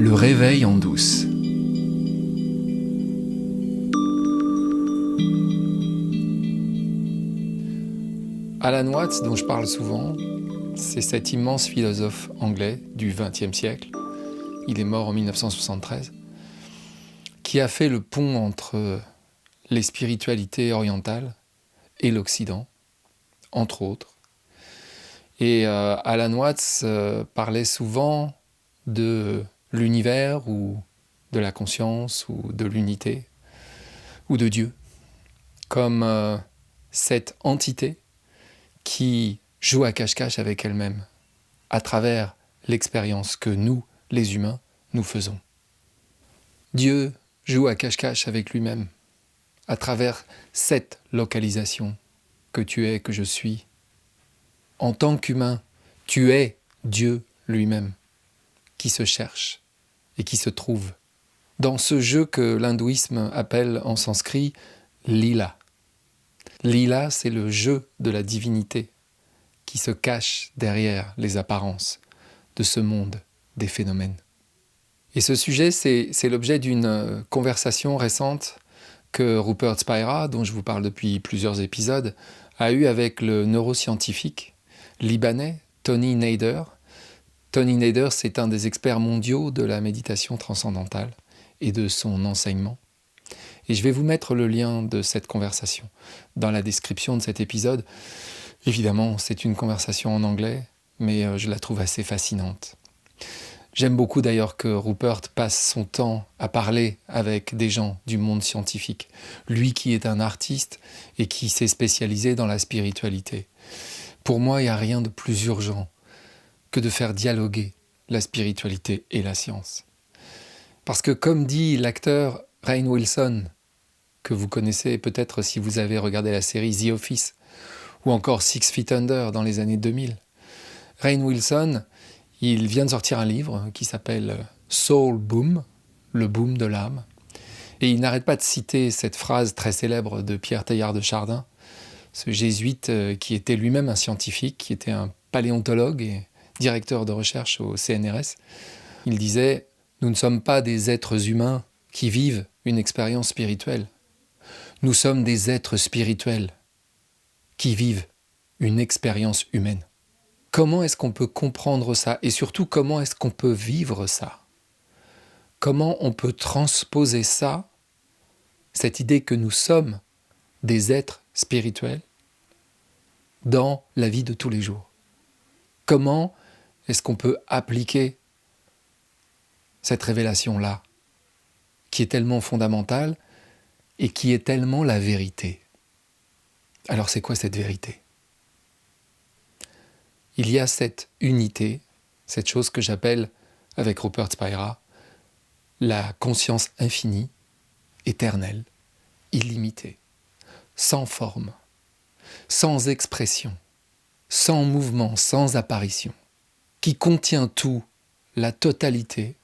Le réveil en douce. Alan Watts, dont je parle souvent, c'est cet immense philosophe anglais du XXe siècle, il est mort en 1973, qui a fait le pont entre les spiritualités orientales et l'Occident, entre autres. Et Alan Watts parlait souvent de l'univers ou de la conscience ou de l'unité ou de Dieu comme cette entité qui joue à cache-cache avec elle-même à travers l'expérience que nous, les humains, nous faisons. Dieu joue à cache-cache avec lui-même à travers cette localisation que tu es, que je suis. En tant qu'humain, tu es Dieu lui-même qui se cherche et qui se trouve dans ce jeu que l'hindouisme appelle en sanskrit lila. Lila, c'est le jeu de la divinité qui se cache derrière les apparences de ce monde des phénomènes. Et ce sujet, c'est l'objet d'une conversation récente que Rupert Spira, dont je vous parle depuis plusieurs épisodes, a eu avec le neuroscientifique libanais Tony Nader. Tony Nader, c'est un des experts mondiaux de la méditation transcendantale et de son enseignement. Et je vais vous mettre le lien de cette conversation dans la description de cet épisode. Évidemment, c'est une conversation en anglais, mais je la trouve assez fascinante. J'aime beaucoup d'ailleurs que Rupert passe son temps à parler avec des gens du monde scientifique. Lui qui est un artiste et qui s'est spécialisé dans la spiritualité. Pour moi, il n'y a rien de plus urgent que de faire dialoguer la spiritualité et la science. Parce que comme dit l'acteur Rainn Wilson, que vous connaissez peut-être si vous avez regardé la série The Office, ou encore Six Feet Under dans les années 2000, Rainn Wilson, il vient de sortir un livre qui s'appelle Soul Boom, le boom de l'âme, et il n'arrête pas de citer cette phrase très célèbre de Pierre Teilhard de Chardin, ce jésuite qui était lui-même un scientifique, qui était un paléontologue et directeur de recherche au CNRS. Il disait « Nous ne sommes pas des êtres humains qui vivent une expérience spirituelle. Nous sommes des êtres spirituels qui vivent une expérience humaine. » Comment est-ce qu'on peut comprendre ça? Et surtout, comment est-ce qu'on peut vivre ça? Comment on peut transposer ça, cette idée que nous sommes des êtres spirituels, dans la vie de tous les jours? Comment est-ce qu'on peut appliquer cette révélation-là, qui est tellement fondamentale et qui est tellement la vérité? Alors c'est quoi cette vérité? Il y a cette unité, cette chose que j'appelle, avec Rupert Spira, la conscience infinie, éternelle, illimitée, sans forme, sans expression, sans mouvement, sans apparition, qui contient tout, la totalité,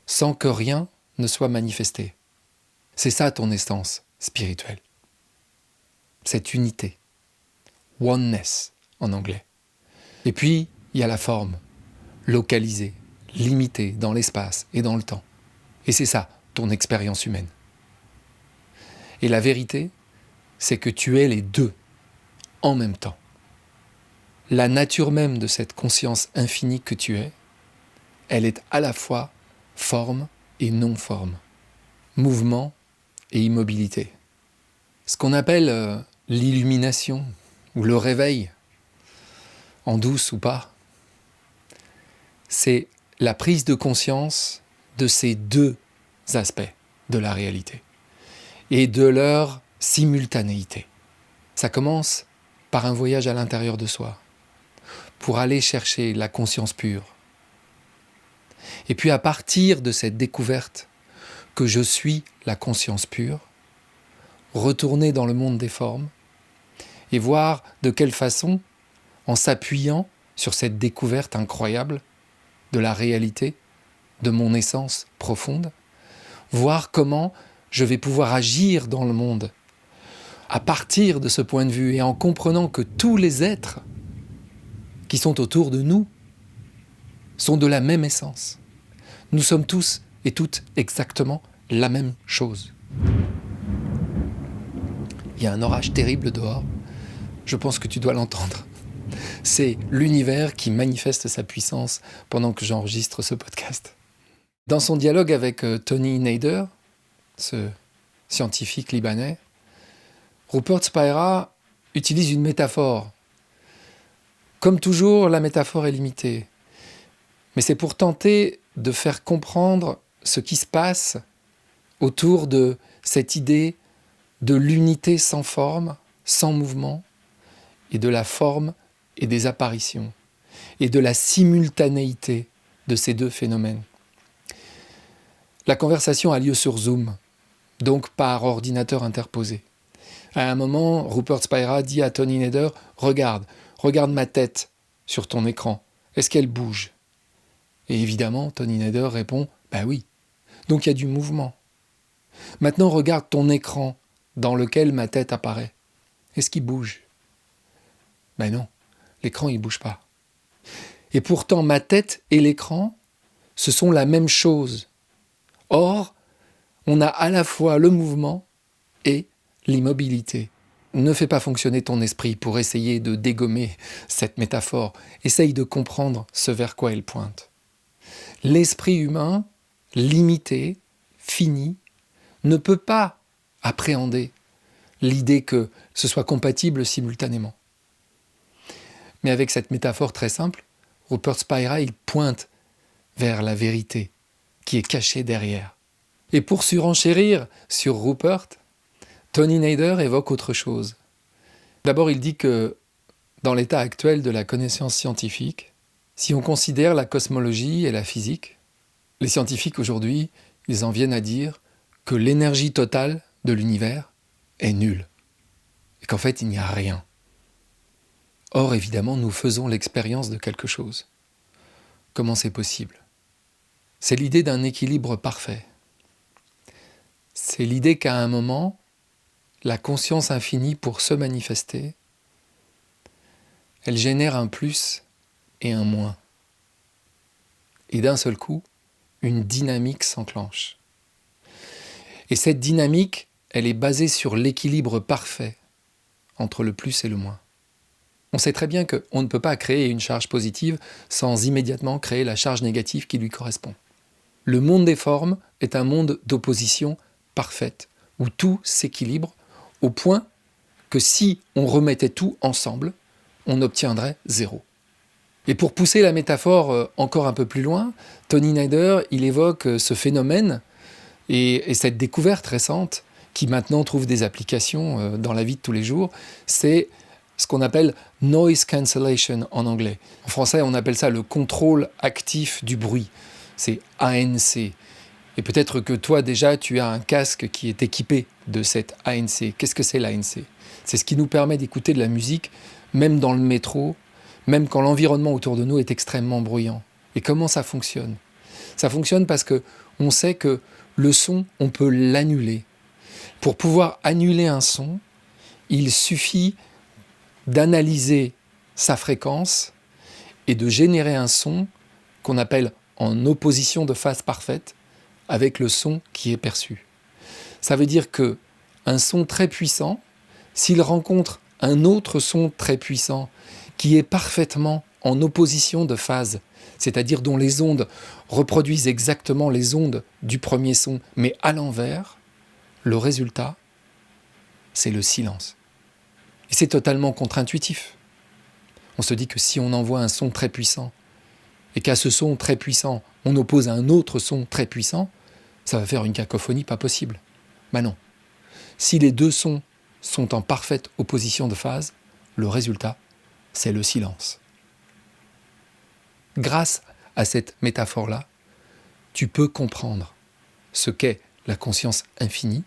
sans que rien ne soit manifesté. C'est ça ton essence spirituelle. Cette unité, oneness en anglais. Et puis, il y a la forme, localisée, limitée dans l'espace et dans le temps. Et c'est ça, ton expérience humaine. Et la vérité, c'est que tu es les deux en même temps. La nature même de cette conscience infinie que tu es, elle est à la fois forme et non-forme, mouvement et immobilité. Ce qu'on appelle l'illumination ou le réveil, en douce ou pas, c'est la prise de conscience de ces deux aspects de la réalité et de leur simultanéité. Ça commence par un voyage à l'intérieur de soi, pour aller chercher la conscience pure. Et puis à partir de cette découverte que je suis la conscience pure, retourner dans le monde des formes et voir de quelle façon, en s'appuyant sur cette découverte incroyable de la réalité, de mon essence profonde, voir comment je vais pouvoir agir dans le monde à partir de ce point de vue et en comprenant que tous les êtres qui sont autour de nous sont de la même essence, Nous sommes tous et toutes exactement la même chose. Il y a un orage terrible dehors. Je pense que tu dois l'entendre. C'est l'univers qui manifeste sa puissance pendant que j'enregistre ce podcast. Dans son dialogue avec Tony Nader, ce scientifique libanais, Rupert Spira utilise une métaphore. Comme toujours, la métaphore est limitée. Mais c'est pour tenter de faire comprendre ce qui se passe autour de cette idée de l'unité sans forme, sans mouvement, et de la forme et des apparitions, et de la simultanéité de ces deux phénomènes. La conversation a lieu sur Zoom, donc par ordinateur interposé. À un moment, Rupert Spira dit à Tony Nader « Regarde ma tête sur ton écran, est-ce qu'elle bouge ?» Et évidemment, Tony Nader répond « Bah oui, donc il y a du mouvement. Maintenant, regarde ton écran dans lequel ma tête apparaît. Est-ce qu'il bouge ?» Ben non, l'écran il bouge pas. Et pourtant, ma tête et l'écran, ce sont la même chose. Or, on a à la fois le mouvement et l'immobilité. Ne fais pas fonctionner ton esprit pour essayer de dégommer cette métaphore. Essaye de comprendre ce vers quoi elle pointe. L'esprit humain, limité, fini, ne peut pas appréhender l'idée que ce soit compatible simultanément. Mais avec cette métaphore très simple, Rupert Spira, il pointe vers la vérité qui est cachée derrière. Et pour surenchérir sur Rupert, Tony Nader évoque autre chose. D'abord, il dit que dans l'état actuel de la connaissance scientifique, si on considère la cosmologie et la physique, les scientifiques aujourd'hui, ils en viennent à dire que l'énergie totale de l'univers est nulle. Et qu'en fait, il n'y a rien. Or, évidemment, nous faisons l'expérience de quelque chose. Comment c'est possible ? C'est l'idée d'un équilibre parfait. C'est l'idée qu'à un moment, la conscience infinie, pour se manifester, elle génère un plus et un moins. Et d'un seul coup, une dynamique s'enclenche. Et cette dynamique, elle est basée sur l'équilibre parfait entre le plus et le moins. On sait très bien qu'on ne peut pas créer une charge positive sans immédiatement créer la charge négative qui lui correspond. Le monde des formes est un monde d'opposition parfaite, où tout s'équilibre au point que si on remettait tout ensemble, on obtiendrait zéro. Et pour pousser la métaphore encore un peu plus loin, Tony Nader, il évoque ce phénomène et cette découverte récente, qui maintenant trouve des applications dans la vie de tous les jours, c'est ce qu'on appelle noise cancellation en anglais. En français, on appelle ça le contrôle actif du bruit. C'est ANC. Et peut-être que toi, déjà, tu as un casque qui est équipé de cette ANC. Qu'est-ce que c'est l'ANC ? C'est ce qui nous permet d'écouter de la musique, même dans le métro, même quand l'environnement autour de nous est extrêmement bruyant. Et comment ça fonctionne ? Ça fonctionne parce qu'on sait que le son, on peut l'annuler. Pour pouvoir annuler un son, il suffit d'analyser sa fréquence et de générer un son qu'on appelle en opposition de phase parfaite avec le son qui est perçu. Ça veut dire qu'un son très puissant, s'il rencontre un autre son très puissant qui est parfaitement en opposition de phase, c'est-à-dire dont les ondes reproduisent exactement les ondes du premier son, mais à l'envers, le résultat, c'est le silence. Et c'est totalement contre-intuitif. On se dit que si on envoie un son très puissant, et qu'à ce son très puissant, on oppose un autre son très puissant, ça va faire une cacophonie pas possible. Ben non. Si les deux sons sont en parfaite opposition de phase, le résultat, c'est le silence. Grâce à cette métaphore-là, tu peux comprendre ce qu'est la conscience infinie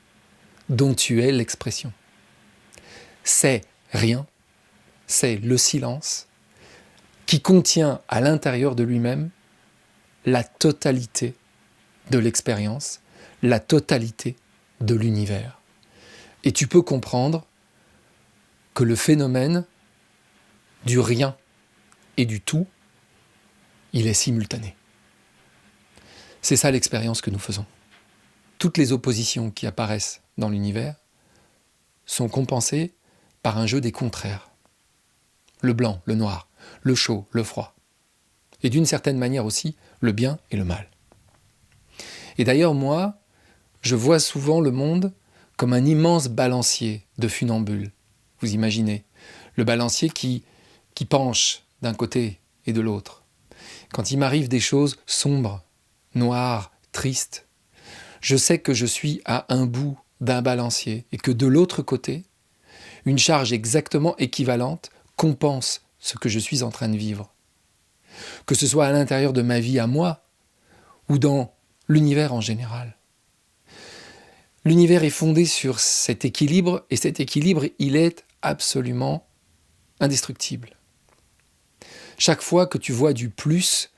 dont tu es l'expression. C'est rien, c'est le silence qui contient à l'intérieur de lui-même la totalité de l'expérience, la totalité de l'univers. Et tu peux comprendre que le phénomène du rien et du tout, il est simultané. C'est ça l'expérience que nous faisons. Toutes les oppositions qui apparaissent dans l'univers sont compensées par un jeu des contraires. Le blanc, le noir, le chaud, le froid. Et d'une certaine manière aussi, le bien et le mal. Et d'ailleurs, moi, je vois souvent le monde comme un immense balancier de funambules. Vous imaginez, le balancier qui penche d'un côté et de l'autre. Quand il m'arrive des choses sombres, noires, tristes, je sais que je suis à un bout d'un balancier et que de l'autre côté, une charge exactement équivalente compense ce que je suis en train de vivre. Que ce soit à l'intérieur de ma vie à moi ou dans l'univers en général. L'univers est fondé sur cet équilibre et cet équilibre, il est absolument indestructible. Chaque fois que tu vois du plus,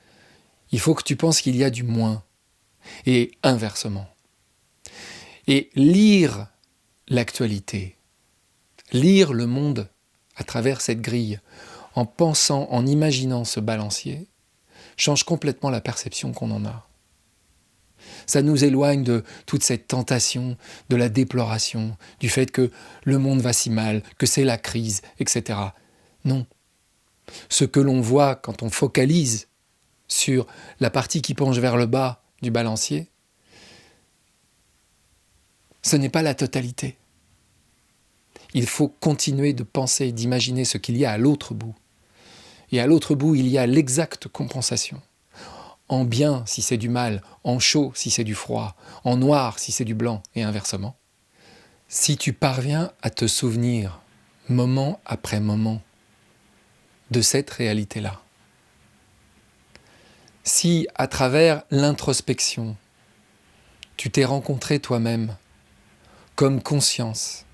il faut que tu penses qu'il y a du moins et inversement. Et lire l'actualité, lire le monde à travers cette grille, en pensant, en imaginant ce balancier, change complètement la perception qu'on en a. Ça nous éloigne de toute cette tentation, de la déploration, du fait que le monde va si mal, que c'est la crise, etc. Non. Ce que l'on voit quand on focalise sur la partie qui penche vers le bas du balancier, ce n'est pas la totalité. Il faut continuer de penser, d'imaginer ce qu'il y a à l'autre bout. Et à l'autre bout, il y a l'exacte compensation. En bien si c'est du mal, en chaud si c'est du froid, en noir si c'est du blanc, et inversement. Si tu parviens à te souvenir, moment après moment, de cette réalité-là, si à travers l'introspection, tu t'es rencontré toi-même comme conscience,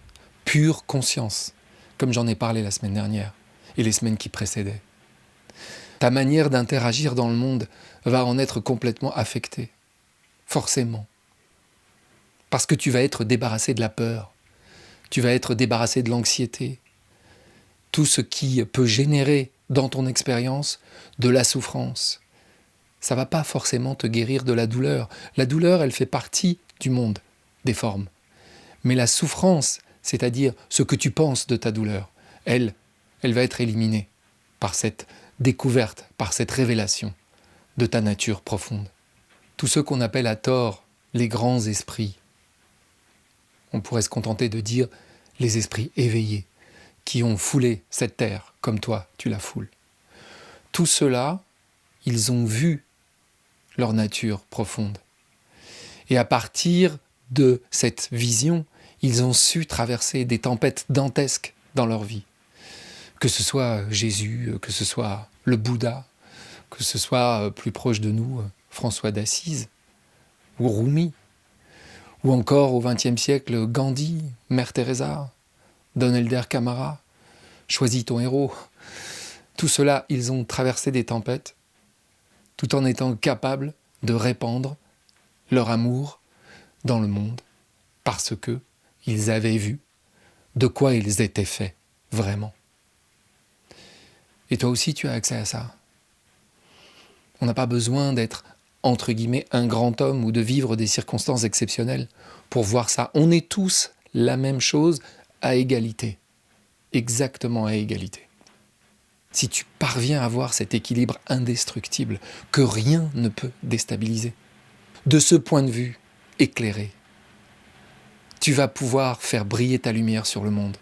pure conscience, comme j'en ai parlé la semaine dernière et les semaines qui précédaient, ta manière d'interagir dans le monde va en être complètement affectée, forcément. Parce que tu vas être débarrassé de la peur, tu vas être débarrassé de l'anxiété, tout ce qui peut générer dans ton expérience de la souffrance. Ça ne va pas forcément te guérir de la douleur. La douleur, elle fait partie du monde, des formes. Mais la souffrance, c'est-à-dire ce que tu penses de ta douleur, elle va être éliminée par cette découverte, par cette révélation de ta nature profonde. Tous ceux qu'on appelle à tort les grands esprits, on pourrait se contenter de dire les esprits éveillés, qui ont foulé cette terre comme toi, tu la foules. Tout cela, ils ont vu leur nature profonde. Et à partir de cette vision, ils ont su traverser des tempêtes dantesques dans leur vie. Que ce soit Jésus, que ce soit le Bouddha, que ce soit plus proche de nous, François d'Assise, ou Rumi, ou encore au XXe siècle, Gandhi, Mère Teresa, Don Helder Camara, choisis ton héros. Tout cela, ils ont traversé des tempêtes, tout en étant capables de répandre leur amour dans le monde, parce que ils avaient vu de quoi ils étaient faits, vraiment. Et toi aussi, tu as accès à ça. On n'a pas besoin d'être, entre guillemets, un grand homme ou de vivre des circonstances exceptionnelles pour voir ça. On est tous la même chose à égalité. Exactement à égalité. Si tu parviens à avoir cet équilibre indestructible que rien ne peut déstabiliser, de ce point de vue éclairé, tu vas pouvoir faire briller ta lumière sur le monde